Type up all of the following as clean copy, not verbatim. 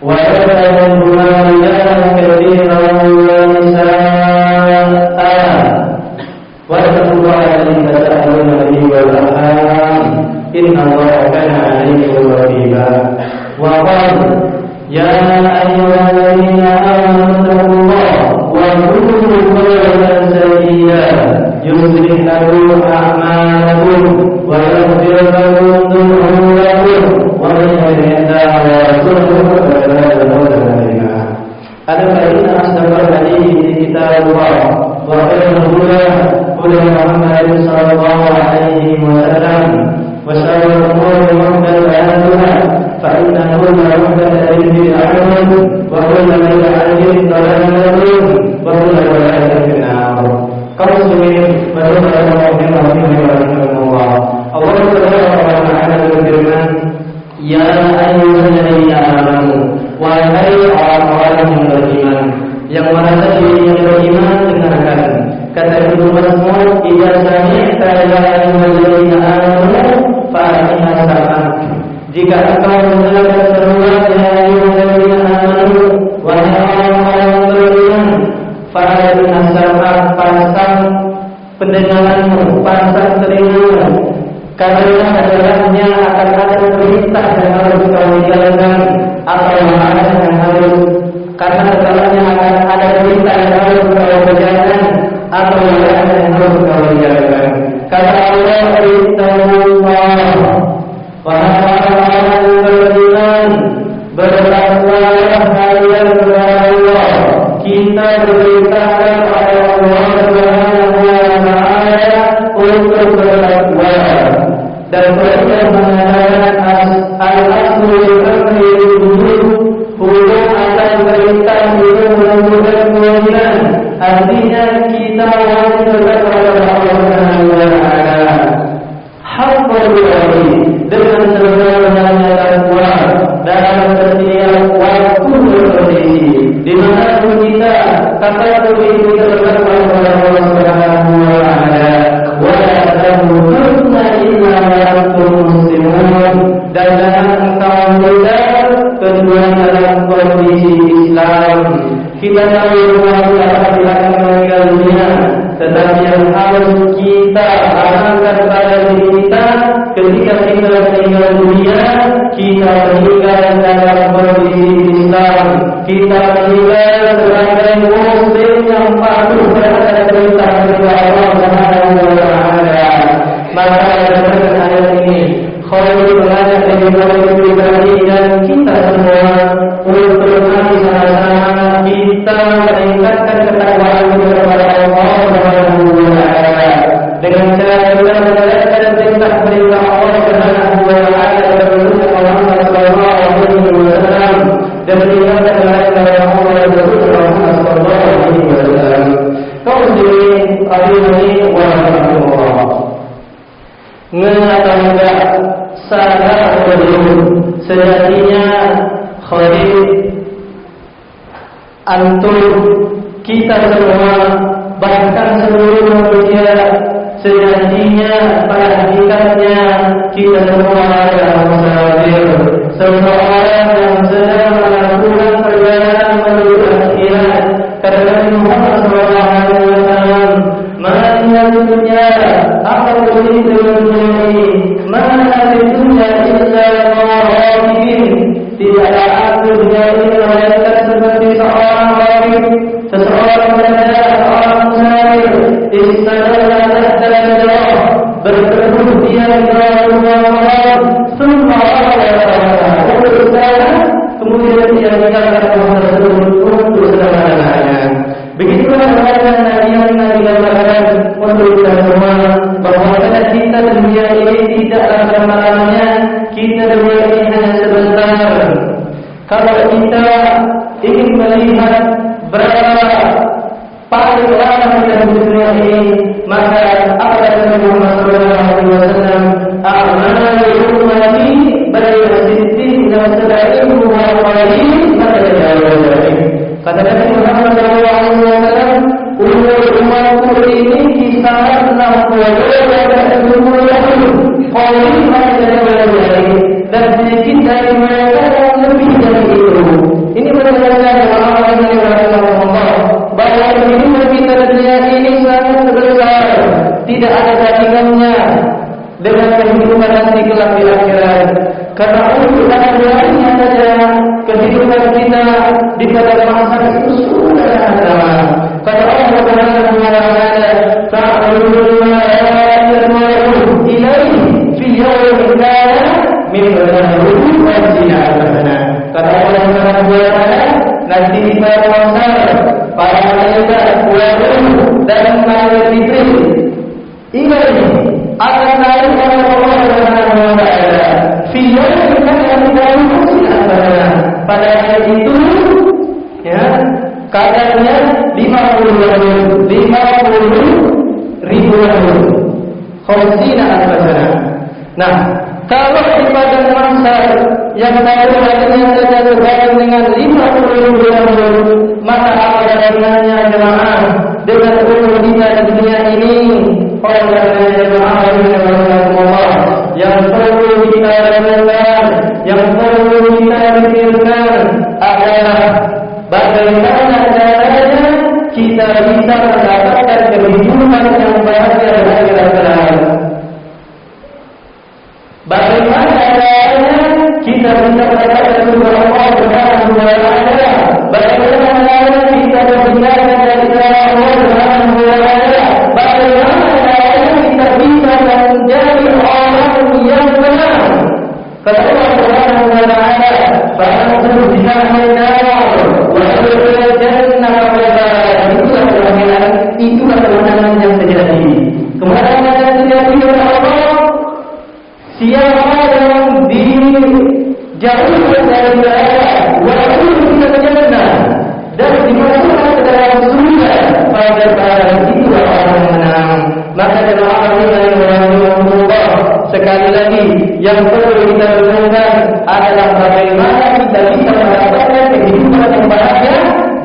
ويتخذها رجالا كثيرا ونساء واتقوا الله الذي تساءلون به والارحام ان الله كان عليكم رقيبا وقال يا ايها الذين امنوا اتقوا الله وقولوا قولا سديدا يصلح لكم اعمالكم ويغفر لكم ذنوبكم ومن يطع الله ورسوله فقد فاز فوزا عظيما. فإن أصدق الحديث كتاب الله وخير الهدى هدى محمد صلى الله عليه وسلم وشر الأمور محدثاتها فإن كل محدثة بدعة وكل بدعة ضلالة وكل ضلالة في النار. kaum muslimin rahimahumullah. Allah Subhanahu wa taala berfirman, "Ya ayyuhalladzina amanu", wahai orang-orang yang beriman, yang merasa dirinya beriman dengarkan. Kata Ibnu Mas'ud, "Idza sami'ta ya ayyuhalladzina amanu fa'inna sam'ak." Jika engkau mendengar seruan ya ayyuhalladzina amanu, wahai orang-orang yang beriman, fa'inna sam'ak, pasang pendengaranmu, pasang telingamu, karena dalamnya akan ada perintah yang harus kau jalankan atau larangan yang harus, karena dalamnya akan ada perintah yang harus kau kerjakan atau larangan yang harus kau jalankan. Kata Allah, "Ittaqullah", wahai orang yang beriman, bertakwalah kalian kepada Allah. Kita diperintahkan oleh Allah Subhanahu wa taala untuk bertakwa. Dan mereka mengatakan al-aslu al-amri hukum akan perintah itu menunjukkan kewajiban. Artinya kita wajib bertakwa kepada Allah Subhanahu wa taala. Haqqul wajib dengan sebenarnya takwa dalam setiap waktu berkondisi di mana kita kata itu kita bertakwa kepada Allah Subhanahu wa taala. Wa tamutunna illa wa antum muslimun, dan jangan engkau meninggal kecuali dalam kondisi Islam. Kita tahu bahwa kita pasti akan meninggal dunia, tetapi yang harus kita amalkan pada diri kita ketika kita meninggal dunia, kita meninggal dalam kondisi Islam. Kita meninggal sebagai muslim yang patuh terhadap perintah Allah Subhanahu wa taala. Maka dalam ayat ini Khalid mengajak dari pribadi dan kita semua untuk mari sama-sama kita meningkatkan ketakwaan kepada Allah Subhanahu wa taala dengan cara kita menjalankan perintah-perintah Allah Subhanahu wa taala dan Rasulullah Muhammad sallallahu alaihi wasallam dan meninggalkan larangan Allah dan Rasulullah Muhammad sallallahu alaihi wasallam. Kaum muslimin rahimani wa rahimakumullah. Mengatakan enggak sadar belum sejatinya Khalid, antum, kita semua, bahkan seluruh manusia, sejatinya pada hakikatnya kita semua adalah musafir, seseorang yang sedang melakukan perjalanan menuju akhirat. Karena Muhammad sallallahu alaihi wasallam, "Man dunya akan tulis dengan dunia ini, mana dunia illa marabin." Tidaklah aku dunia ini melainkan seperti seorang marabin, seseorang saja, seorang musafir. Istadalla tahta al-jadah, berteduh dia di bawah Allah, summa kemudian dia meninggalkan Allah tersebut untuk selama-lamanya. Begitulah perkataan Nabi yang digambarkan untuk kita semua, bahwa kita dunia ini tidaklah selama-lamanya, kita dunia ini hanya sebentar. Kalau kita ingin melihat berapa paling lama kita di dunia ini, maka apa kata Muhammad sallallahu alaihi wasallam, "A'malu ummati baina sittin wa sab'in wa qalil ma tajawaz." Kata Nabi Muhammad sallallahu alaihi wasallam, umur umatku ini kisaran 60 dan 70 tahun. Qalil ma tajawaz. dan sedikit dari mereka yang lebih dari itu. Ini menandakan orang-orang yang Allah bahwa kehidupan kita di dunia ini sangat besar, tidak ada bandingannya dengan kehidupan nanti kelak di akhirat. Karena untuk akhiratnya saja kehidupan kita di pada masa itu sudah ada. Kata Allah Subhanahu wa taala, "Ta'aluna ya'lamu ilaihi fi yawmin kana min al-ruh wa zinatana." Kata Allah Subhanahu wa taala, nanti di pada masa para malaikat keluar dan malaikat Jibril ilaihi akan naik kepada Allah Subhanahu wa taala. Fi yawmin kana min al-ruh wa zinatana. Pada hari itu ya kadarnya 50 ribu tahun. Khamsina al-sana. Nah, kalau di padang mahsyar yang tahu hatinya saja terbayang dengan 50 ribu tahun, maka apa dengannya jemaah dengan umur kita di dunia ini? Oleh karena jemaah Allah yang perlu kita renungkan, yang perlu kita pikirkan adalah bagaimana caranya kita bisa mendapatkan kehidupan yang bahagia di akhirat kelak. Bagaimana caranya kita bisa mendapatkan surga Allah Subhanahu wa taala? Bagaimana caranya kita berbicara dari Allah Subhanahu wa taala? Bagaimana caranya kita bisa menjadi orang yang benar? Kata Allah Subhanahu wa taala, "Fa'antum bihamdillah wa adkhulul jannah itulah kemenangan yang sejati." Kemenangan yang sejati oleh Allah, siapa yang dijauhkan dari neraka, walaupun kita berjannah dan dimasukkan ke dalam surga, pada saat itulah orang menang. Maka jemaah yang rahimahullah, sekali lagi yang perlu kita renungkan adalah bagaimana kita bisa mendapatkan kehidupan yang bahagia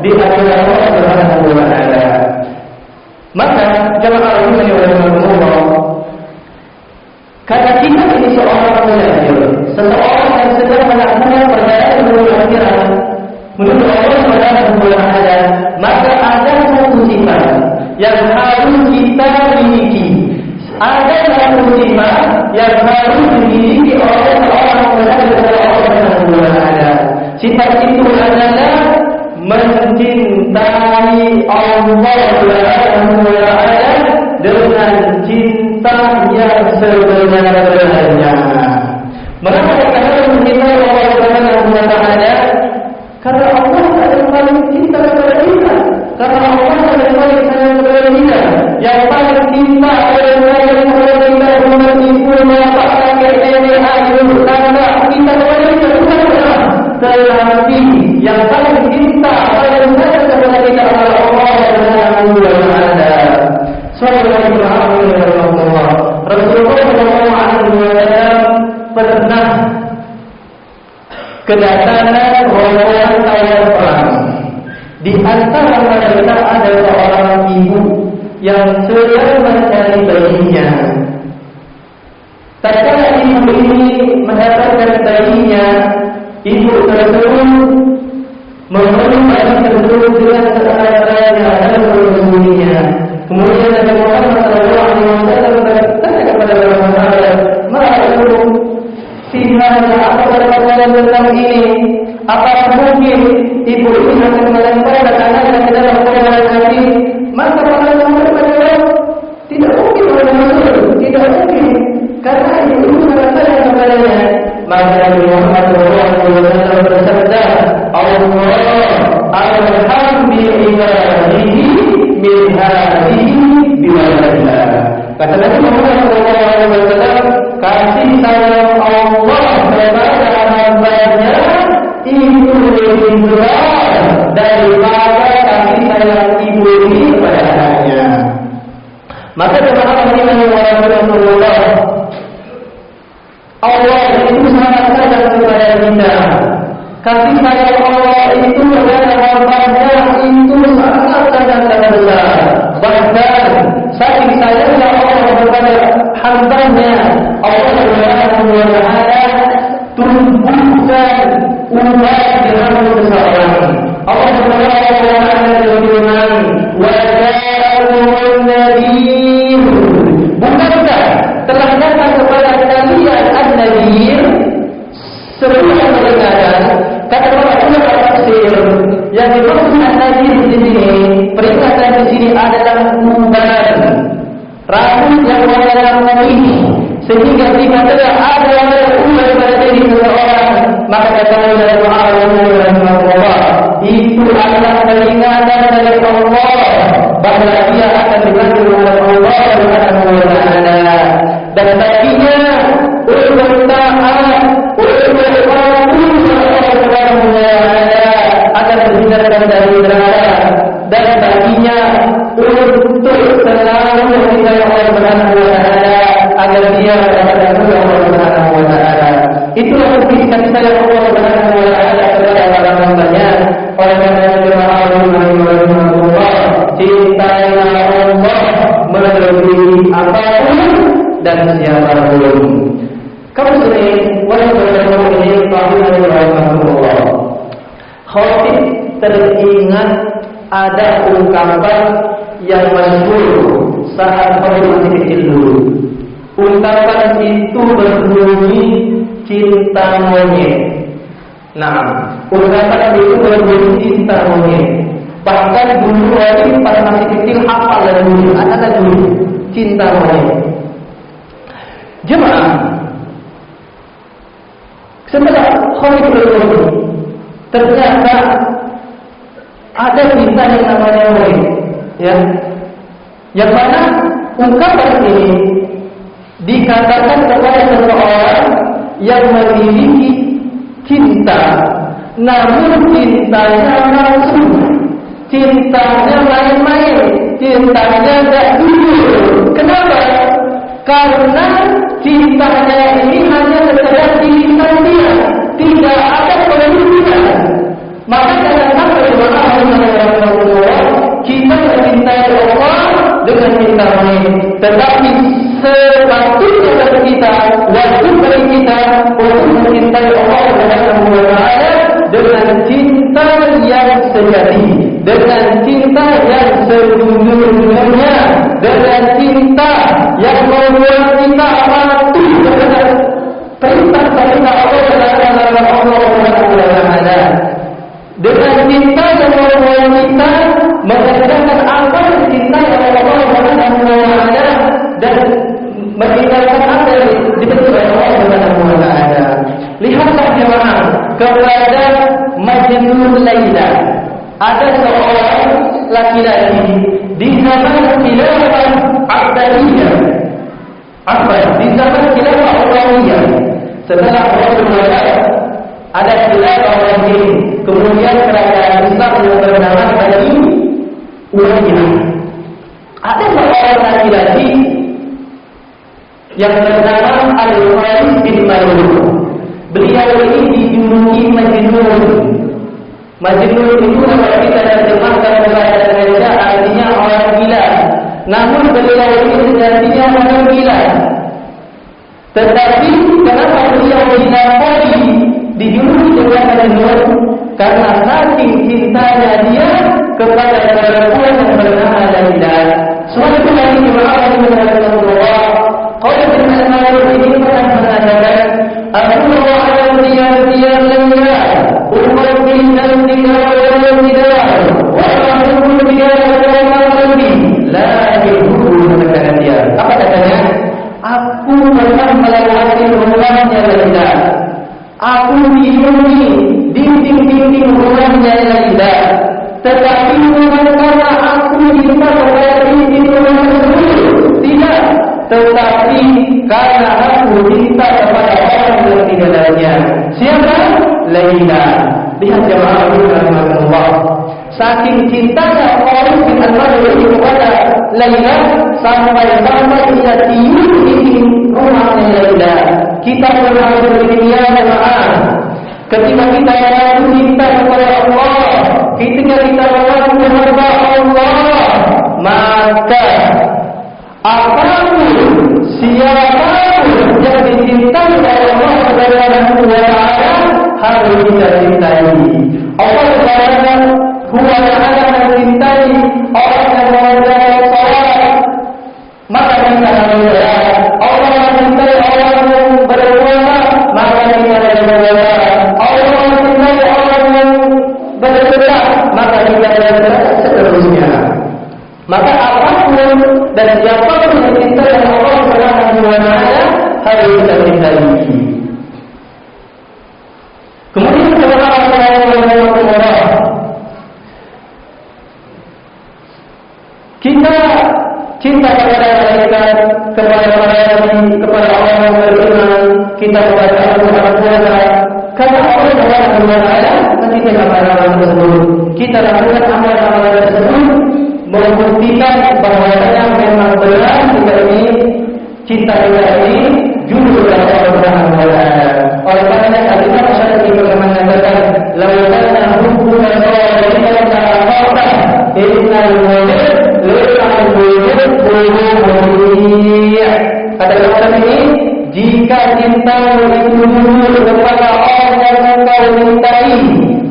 di akhirat Allah Subhanahu wa taala. Maka jemaah yang rahimahullah, karena kita ini seorang mujahid, seseorang yang sedang melakukan perjalanan menuju akhirat, menuju Allah Subhanahu wa taala, maka ada satu sifat yang harus kita miliki. Ada satu sifat yang harus dimiliki oleh seorang mujahid Allah Subhanahu wa taala. Sifat itu adalah mencintai Allah Subhanahu wa taala dengan cinta yang sebenar-benarnya. Mengapa kita harus mencintai Allah Subhanahu wa taala? Karena Allah adalah paling cinta kepada kita. Karena Allah adalah paling sayang kepada kita. Yang paling cinta adalah yang kepada kita, umat ibu, bapak, kakek, nenek, ayah, tangga, kita kepada kita bukan Allah. Tetapi yang paling cinta paling sayang kepada kita adalah Allah Subhanahu wa taala. Rasulullah SAW pernah kedatangan rombongan tawaf perang. Di antara mereka ada seorang ibu yang sedang mencari bayinya. Tatkala ibu ini mendapatkan bayinya, ibu tersebut memeluk bayi tersebut dengan cara-caranya dan bersembunyinya. Kemudian Nabi Muhammad SAW bertanya kepada Rasulullah, "Ma'akum sihana apa perkataan tentang ini? Apakah mungkin ibu ini akan melemparkan anaknya ke dalam kobaran api?" Maka Rasulullah berkata, "Tidak mungkin oleh Rasul, tidak mungkin, karena ibu itu bertanya kepadanya." Maka Nabi Muhammad SAW bersabda, "Allah arham bi ibadihi min hadhihi biwaladiha." Kata Nabi Muhammad SAW, kasih sayang Allah kepada hambanya itu lebih besar daripada kasih sayang ibu ini kepada anaknya. Maka jemaah yang Rasulullah, Allah itu sangat sayang kepada kita. Kasih sayang Allah itu kepada hambanya itu sangat besar. Bahkan saking sayangnya Allah kepada hambanya, Allah Subhanahu wa taala tumbuhkan umat dengan seseorang. Allah Subhanahu wa taala berfirman, "Wa ja'akumul nadhir." Bukankah telah datang kepada kalian an-nadhir, sebuah peringatan? Kata para ulama tafsir, yang dimaksud an-nadhir di sini, peringatan di sini adalah uban, rambut yang warna putih, sehingga jika tidak ada uban pada diri seseorang, maka katakanlah Allah, itu adalah peringatan dari Allah bahwa dia akan dipanggil oleh Allah Subhanahu wa taala. Dan baginya untuk taat, untuk berpatuh kepada Allah Subhanahu wa taala akan terhindarkan dari neraka. Dan baginya untuk selalu mencintai Allah Subhanahu wa taala agar dia dapat bertemu Allah Subhanahu wa taala. Itulah kasih sayang Allah Subhanahu wa taala kepada para hamba-Nya. Oleh karena itu Allah, cintailah Allah melebihi apapun dan siapapun. Kamu sendiri, walaupun ini rahimahullah. Khatib teringat ada ungkapan yang masyhur saat masih kecil dulu. Ungkapan itu berbunyi cinta monyet. Nah, ungkapan itu berbunyi cinta monyet. Bahkan dulu lagi pas masih kecil hafal lagu, ada lagu cinta monyet. Jemaah, setelah Khalid berlalu, ternyata ada kisah yang namanya monyet, ya, yang mana ungkapan ini dikatakan kepada seseorang yang memiliki cinta, namun cintanya langsung, cintanya main-main, cintanya tidak jujur. Kenapa? Karena cintanya ini hanya sekedar cinta dia, tidak ada penunjukan. Maka jangan sampai kita mencintai Allah dengan cinta main, tetapi sepatutnya bagi kita, wajib bagi kita untuk mencintai Allah Subhanahu wa taala dengan cinta yang sejati, dengan cinta yang sejujurnya, dengan cinta yang membuat kita patuh terhadap perintah-perintah Allah Subhanahu wa taala, dengan cinta yang membuat kita mengerjakan apa yang dicintai oleh Allah Subhanahu wa taala dan meninggalkan apa yang dibenci oleh Allah Subhanahu wa taala. Lihatlah jemaah kepada Majnun Laila. Ada seorang laki-laki di zaman khilafah Abbasiyah. Di zaman khilafah Umayyah. Setelah Rasulullah ada khilafah Umayyah, kemudian kerajaan Islam yang bernama Bani Umayyah. Ada seorang laki-laki yang bernama Al-Kharis bin Mayyun. Beliau ini dijuluki Majnun. Majnun itu kalau kita terjemahkan bahasa Indonesia artinya orang gila. Namun beliau ini sejatinya orang gila. Tetapi kenapa beliau dinamai dijuluki dengan Majnun? Karena saking cintanya dia kepada perempuan yang bernama Laila. Suatu hari jemaah yang Allah, kalau Al-Mayyun ini pernah mengatakan, aku akan tiar-tiar Laila, umat dan tinggal dalam tidak, walaupun tidak ada lagi, lagi kata dia. Apa katanya? Aku pernah melewati rumahnya Laila. Aku diiringi dinding-dinding rumahnya Laila. Tetapi bukan karena aku cinta kepada dinding rumah tersebut, tidak. Tetapi karena aku cinta kepada orang yang di dalamnya. Siapa? Laila. Lihat jemaah rahimahullah. Saking cintanya orang bin Al-Mayyun kepada Laila sampai-sampai ia tiup dinding rumahnya Laila. Kita pernah berdunia jemaah. Ketika kita mengaku cinta kepada Allah, ketika kita mengaku kepada Allah, maka apapun, siapapun yang dicintai oleh Allah Subhanahu wa taala harus kita cintai. Allah Subhanahu wa taala mencintai orang yang mengerjakan salat, maka kita harus berdoa. Allah mencintai orang yang berpuasa, maka kita harus berdoa. Allah mencintai orang yang bersedekah, maka kita harus berdoa, seterusnya. Maka apapun dan siapapun yang cintai Allah Subhanahu wa taala harus kita cintai. Kemudian kita cinta kepada malaikat, kepada para nabi, kepada orang yang beriman, kita kepada orang puasa. Karena Allah Subhanahu wa taala mencintai amalan tersebut. Kita lakukan amalan tersebut membuktikan bahwasanya memang benar kita ini cinta kita ini jujur kepada Allah Subhanahu wa taala. Oleh karena Imam Syafi'i mengatakan, "Laulana hubbuka sadiqan la aqta innal mu'min lil mu'min." Kata orang ini, jika cintamu itu jujur kepada Allah yang engkau cintai,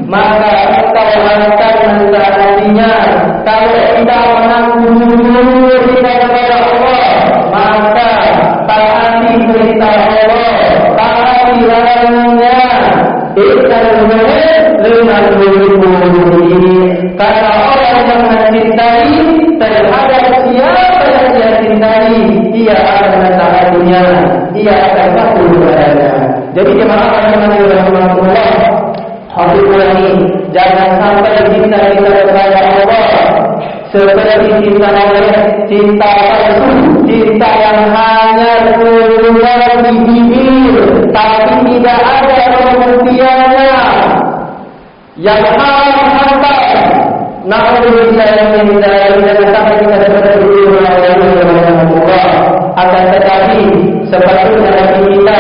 maka engkau akan mentaatinya. Kalau tidak mengaku jujur kepada Allah, maka taati perintah Allah, taati larangannya. Karena orang yang mencintai terhadap siapa yang dia cintai, ia akan mentaatinya, ia akan patuh kepadanya. Jadi jemaah yang rahmatullah, hadis ini jangan sampai cinta kita kepada Allah seperti cinta palsu, cinta yang hanya keluar di bibir tapi tidak ada pembuktiannya, yang harta. Na'udzubillah min dzalik, dan sampai kita seperti itu Allah. Akan tetapi sepatutnya hati kita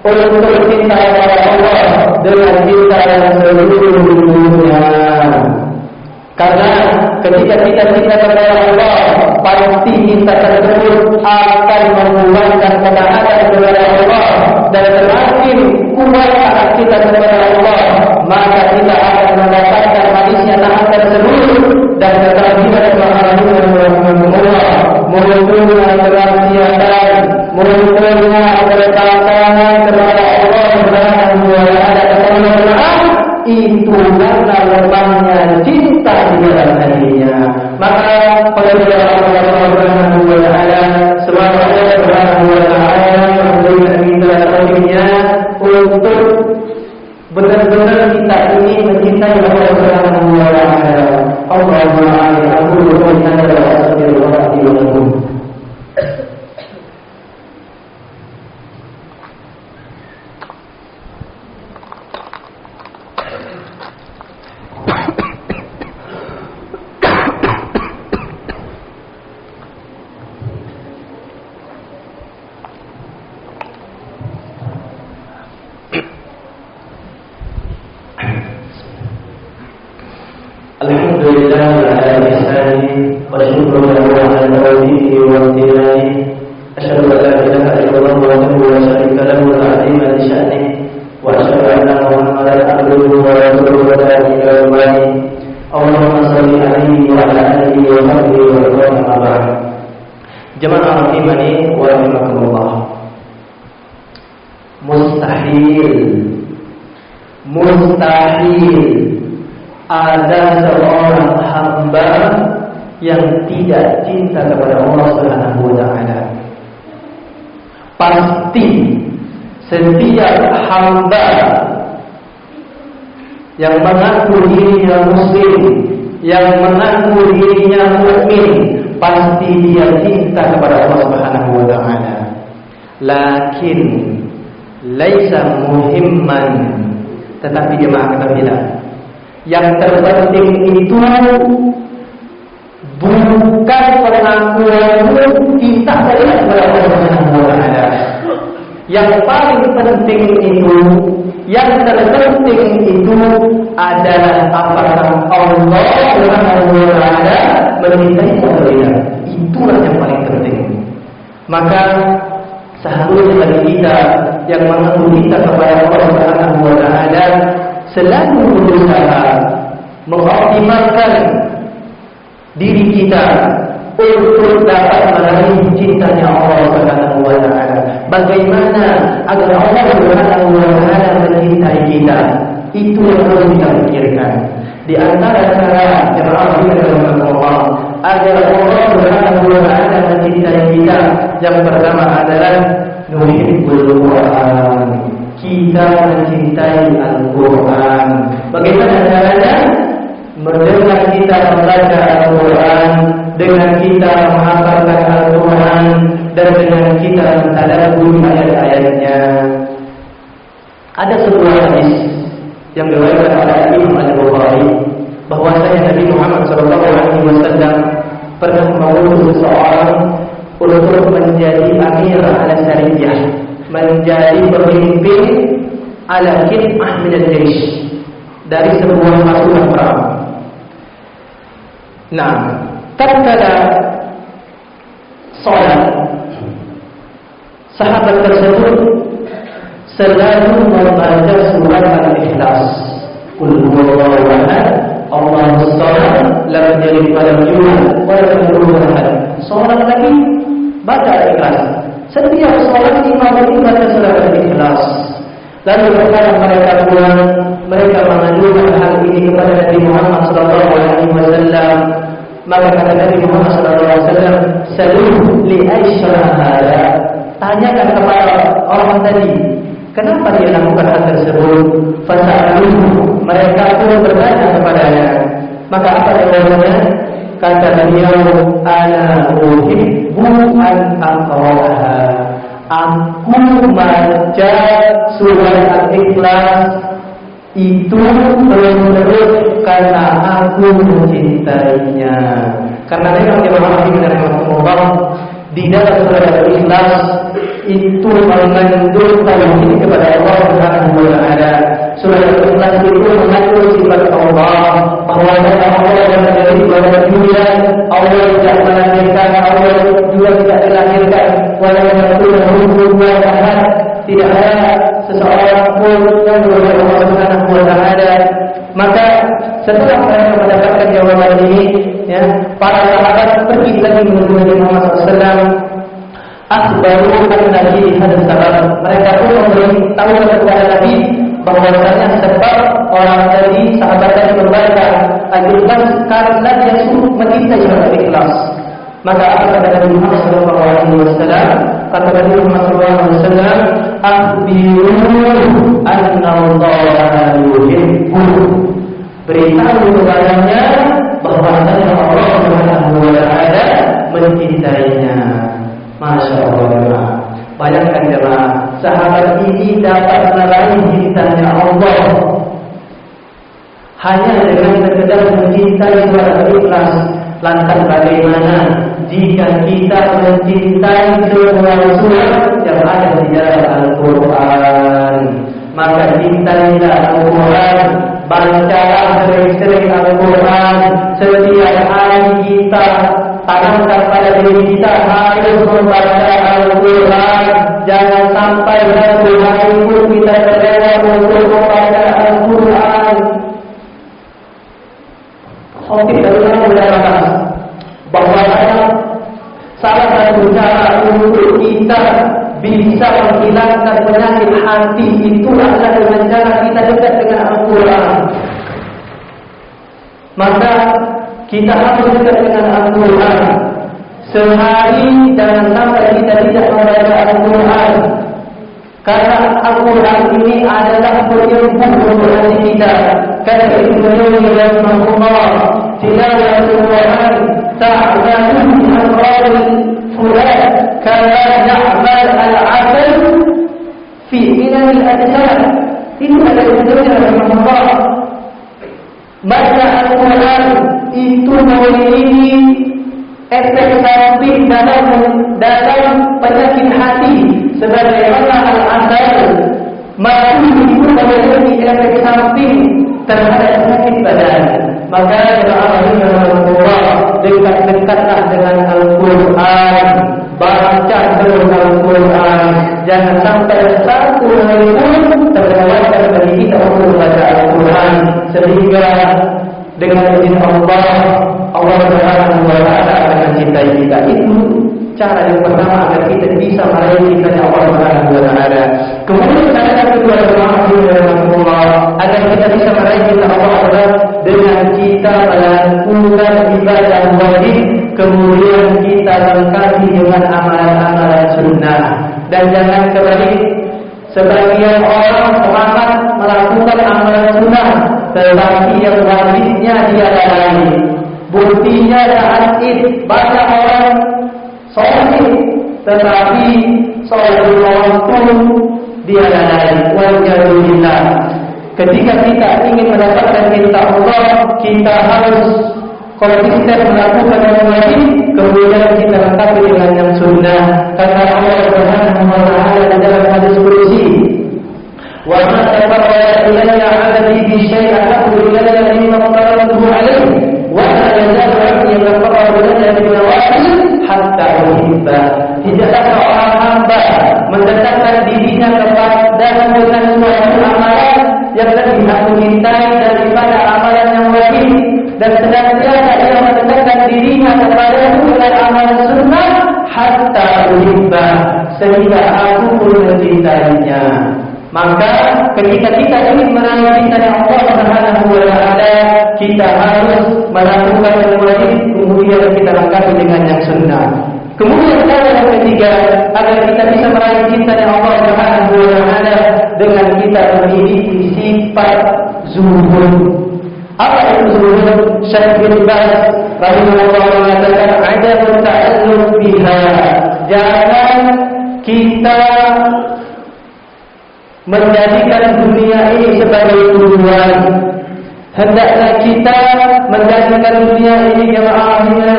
untuk cinta kepada Allah dengan cinta yang seluruhnya. Karena ketika kita cinta kepada Allah, pasti cinta tersebut akan membuahkan ketaatan kepada Allah, dan semakin kuat kita kepada Allah, maka kita akan mendapatkan manisnya taat tersebut dan ketaatan kepada Allah, munculnya kemaksiatan, munculnya ketaatan kepada Allah Subhanahu wa taala. Itu karena lemahnya cinta di dalam hatinya. Maka pada Allah Subhanahu wa taala, semoga Allah Subhanahu wa taala memberikan kita taufiknya untuk benar-benar kita ini mencintai Allah Subhanahu wa taala. Allahumma amin. Aku berdoa kepada Allah. Alhamdulillah ala ihsani wa syukru lahu ala tawfiqi wa imtinani. Asyhadu an la ilaha illallah wahdahu la syarika lahu al-'azima li sya'nihi wa asyhadu anna Muhammadan abduhu wa rasuluhu wa da'iya ilaihi. Allahumma shalli alaihi wa ala alihi wa sahbihi wa sallam. Amma ba'd. Jemaah rahimani wa rahimakumullah. Mustahil ada seorang hamba yang tidak cinta kepada Allah Subhanahu wa taala. Pasti setiap hamba yang mengaku dirinya muslim, yang mengaku dirinya mukmin, pasti dia cinta kepada Allah Subhanahu wa taala. Lakin laisa muhimman, tetapi jemaah ketahuilah, yang terpenting itu bukan pengakuanmu cinta kepada Allah Subhanahu wa taala. Yang paling penting itu, yang terpenting itu adalah apakah Allah Subhanahu wa taala mencintai atau tidak. Itulah yang paling penting. Maka seharusnya bagi kita yang mengaku kita kepada Allah Subhanahu wa taala selalu berusaha mengoptimalkan diri kita untuk dapat meraih cintanya Allah Subhanahu wa taala. Bagaimana agar Allah Subhanahu wa taala mencintai kita? Itu yang harus kita pikirkan. Di antara cara jemaah dalam Allah agar Allah Subhanahu wa taala mencintai kita, yang pertama adalah nuhibbul Quran. Kita mencintai Al-Quran. Bagaimana caranya? Dengan kita membaca Al-Quran, dengan kita menghafalkan Al-Quran, dan dengan kita mentadabbur ayat-ayatnya. Ada sebuah hadis yang diriwayatkan oleh Imam Al-Bukhari bahwasanya Nabi Muhammad SAW pernah mengutus seseorang untuk menjadi amir ala syariah, menjadi pemimpin ala khidmah min al-jaysh, dari sebuah pasukan perang. Nah, tatkala salat, sahabat tersebut selalu membaca surat Al-Ikhlas. Qul huwallahu ahad, Allahus samad, lam yalid wa lam yulad wa lam yakul lahu ahad. Salat lagi baca Al-Ikhlas. Setiap salat imam itu baca surat Al-Ikhlas. Lalu setelah mereka pulang, mereka mengadukan hal ini kepada Nabi Muhammad SAW. Maka kata Nabi Muhammad SAW, "Saluh li aisyara hada." Tanyakan kepada orang tadi, kenapa dia lakukan hal tersebut? Fasaluhu, mereka pun bertanya kepadanya. Maka apa jawabannya? Kata beliau, "Ana uhibbu an aqra'aha." Aku baca surat Al-Ikhlas itu terus karena aku mencintainya. Karena memang Allah di dalam surat Al-Ikhlas itu mengandung tauhid kepada Allah Subhanahu wa taala. Surat Al-Ikhlas itu mengandung sifat Allah, bahwa Allah yang menjadi pada dunia, Allah tidak melahirkan, Allah juga tidak dilahirkan, tidak ada seseorang pun yang berbeda Allah Subhanahu wa taala. Maka setelah mereka mendapatkan jawaban ini, ya, para sahabat pergi lagi menuju Nabi Muhammad SAW. Akhbaru an-nabi hadis sabab. Mereka pun memberitahu kepada Nabi bahwasanya sebab orang tadi, sahabat tadi membaca Al-Ikhlas karena dia sungguh mencintai surat Al-Ikhlas. Maka apa kata Nabi Muhammad SAW? Kata Nabi Muhammad SAW, "Akhbiru anna Allah yuhibbu." Beritahu kepadanya bahwasanya Allah Subhanahu wa taala mencintainya. Masya Allah. Bayangkan jemaah, sahabat ini dapat meraih cintanya Allah hanya dengan sekedar mencintai surat Al-Ikhlas. Lantas bagaimana jika kita mencintai semua surat yang ada di dalam Al-Quran? Maka cintailah Al-Quran, bacalah sering-sering Al-Quran. Setiap hari kita tanamkan pada diri kita harus membaca Al-Quran. Jangan sampai satu hari pun kita terlewat untuk membaca Al-Quran. Khotib dari ulama bahwa salah satu cara untuk kita bisa menghilangkan penyakit hati itu adalah dengan cara kita dekat dengan Al-Quran. Maka kita harus dekat dengan Al-Quran. Sehari jangan sampai kita tidak membaca Al-Quran, karena Al-Quran ini adalah penyembuh untuk hati kita. Kata Ibnu Qayyim rahimahullah, tilawatul Quran ta'lamu min amrad fulan kama ya'mal al-'asal fi minal al-ajsad. Ini adalah Ibnu Qayyim rahimahullah. Baca Al-Quran itu memiliki efek samping dalam penyakit hati, sebagaimana al-asal mati itu memiliki efek samping terhadap penyakit badan. Maka Allah dekat-dekatlah dengan Al-Quran, baca terus Al-Quran. jangan sampai satu hari pun terlewatkan bagi kita untuk membaca Al-Quran, sehingga dengan izin Allah Subhanahu wa Ta'ala akan mencintai kita. Itu cara yang pertama agar kita bisa meraih cintanya Allah Subhanahu wa Ta'ala. Kemudian cara yang kedua agar kita bisa meraih cinta Allah adalah dengan kita melakukan ibadah wajib, kemudian kita lengkapi dengan amalan-amalan sunnah. Dan jangan kebalik, sebagian orang semangat melakukan amalan sunnah, tetapi yang wajibnya dia lalai. Buktinya saat Id banyak orang sholat, tetapi sholat waktu dia lalai. Walhamdulillah. Ketika kita ingin mendapatkan cinta Allah, kita harus konsisten melakukan yang wajib, kemudian kita lengkapi dengan yang sunnah. Karena Allah Subhanahu wa Ta'ala dalam hadis qudsi, wa ma taqarraba ilayya 'abdi bi syai'in ahabbu ilayya mimma qarrabtuhu 'alayhi wa la yazalu 'abdi yataqarrabu ilayya bin nawafil hatta uhibba. Tidaklah seorang hamba mendekatkan dirinya kepadaku dengan suatu amalan yang lebih aku cintai daripada amalan yang wajib, dan senantiasa ia mendekatkan dirinya kepadaku dengan amalan sunnah hatta uhibba, sehingga aku pun mencintainya. Maka ketika kita ingin meraih cintanya Allah Subhanahu wa Ta'ala, kita harus melakukan yang wajib, kemudian kita lengkapi dengan yang sunnah. Kemudian cara yang ketiga agar kita bisa meraih cintanya Allah Subhanahu wa Ta'ala, dengan kita memiliki sifat zuhud. Apa itu zuhud? Syekh bin Baz rahimahullah mengatakan ada ta'alluq biha. Jangan kita menjadikan dunia ini sebagai tujuan. Hendaklah kita menjadikan dunia ini hanya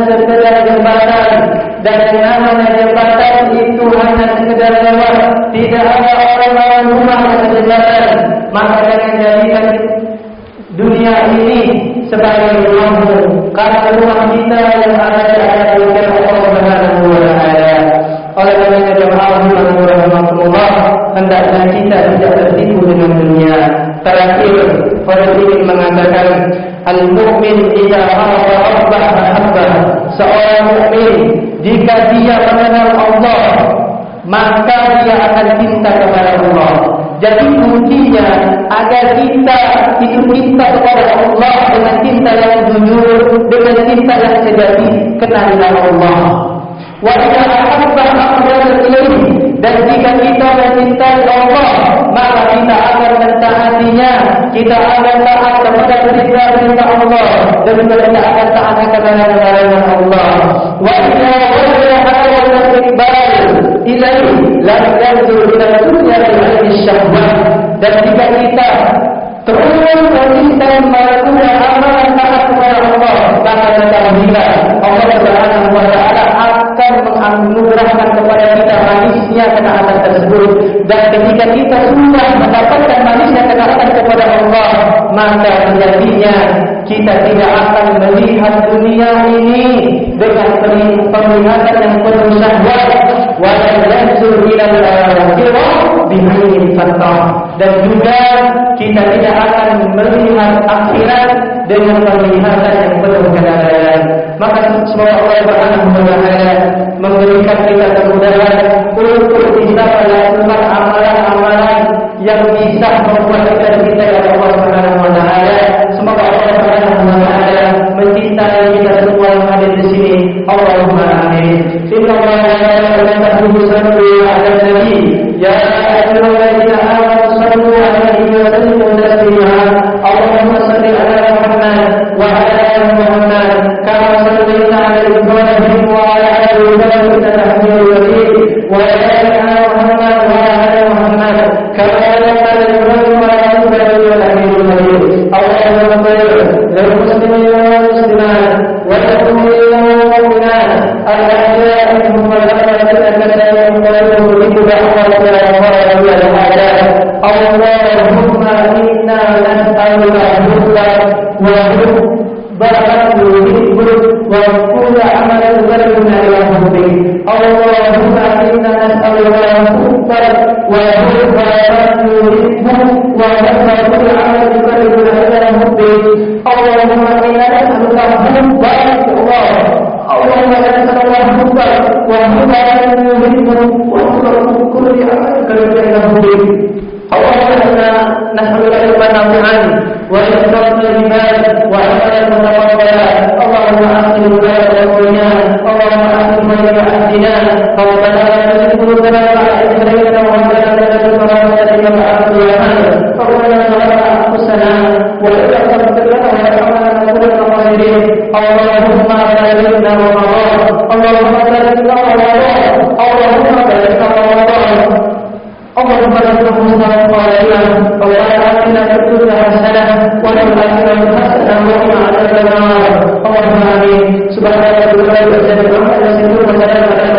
sekedar jembatan, dan yang namanya jembatan itu hanya sekedar lewat. Tidak ada orang rumah yang jembatan. Maka jangan jadikan dunia ini sebagai rumahmu, karena rumah kita yang ada di hadapan Allah Subhanahu wa Ta'ala. Oleh karena jemaah rahimahullah, hendaknya kita tidak tertipu dengan dunia. Terakhir, Fadil mengatakan, al-mu'min idza arafa rabbah ahabbah. Seorang mukmin jika dia mengenal Allah, maka dia akan cinta kepada Allah. Jadi kuncinya agar kita itu cinta kepada Allah dengan cinta yang jujur, dengan cinta yang sejati, kenalilah Allah. Wa idza ahabba aqrab ilayhi, dan jika kita mencintai Allah, maka kita akan mentaatinya, kita akan taat kepada perintah Allah, dan kita akan taat kepada larangan Allah. Wa idza wajada al-istiqbal ilayhi lam yanzur ila dunya bi syahwat, dan jika kita terus konsisten melakukan amalan taat kepada Allah, maka ketahuilah Allah Subhanahu wa Ta'ala akan menganugerahkan kepada kita manisnya ketaatan tersebut. Dan ketika kita sudah mendapatkan manisnya ketaatan kepada Allah, maka jadinya kita tidak akan melihat dunia ini dengan penglihatan yang penuh syahwat, wa la yanzur ila al-akhirah bi'ainin fattah, dan juga kita tidak akan melihat akhirat dengan penglihatan yang penuh kedalaman. Maka semoga Allah Subhanahu wa Ta'ala memberikan kita kemudahan untuk bisa melakukan amalan-amalan yang bisa membuat kita cinta kepada Allah Subhanahu wa Ta'ala. Semoga Allah Subhanahu wa Ta'ala mencintai kita semua yang ada di sini. Allahumma amin. Inna Allah wa malaikatahu yusalluna 'alan nabi ya ayyuhalladzina amanu sallu 'alaihi wa sallimu taslima. Allahumma shalli 'ala Muhammad wa 'ala ali Muhammad kama shallaita 'ala Ibrahim wa 'ala ali Ibrahim innaka Hamidum Majid, wa barik 'ala Muhammad wa 'ala ali Muhammad kama barakta 'ala Ibrahim wa 'ala ali Ibrahim innaka Hamidum Majid. Allahumma barik lil muslimina wal muslimat wa lil mu'minina wal mu'minat al-ahya'i minhum wal amwat innaka sami'un qarib ujibu da'wataka ya rabbal alamin. Allahumma inna nas'aluka al-huda wa hubba wa kulla amalin yarjuna ila rabbik. Allahumma inna nas'aluka al-hubba wa hubba tuhibbu wa hubba al-'amal ila hubbik. Allahumma inna nas'aluka al-hubba Allah. Allahumma inna nas'aluka al-hubba wa hubba tuhibbu wa hubba kulli 'amal ila hubbik. Allahumma inna nas'aluka ilman nafi'an wa rizqan tayyiban wa amalan mutaqabbalan. Allahumma ahsin ibadana Allahumma ahsin ibadana Rabbana la tuzigh qulubana ba'da idh hadaytana wa hab lana min ladunka rahmatan innaka antal wahhab. Rabbana zalamna anfusana wa in lam taghfir lana wa tarhamna lanakunanna minal khasirin. Allahumma baligh Ramadan. Allahumma baligh Ramadan. Allahumma baligh Ramadan. اللهم لا تحرمنا قائلا ولا تحرمنا في الدنيا حسنه وفي الاخره حسنه وقنا عذاب النار. اللهم امين. سبحانك اللهم وبحمدك اشهد ان لا اله الا انت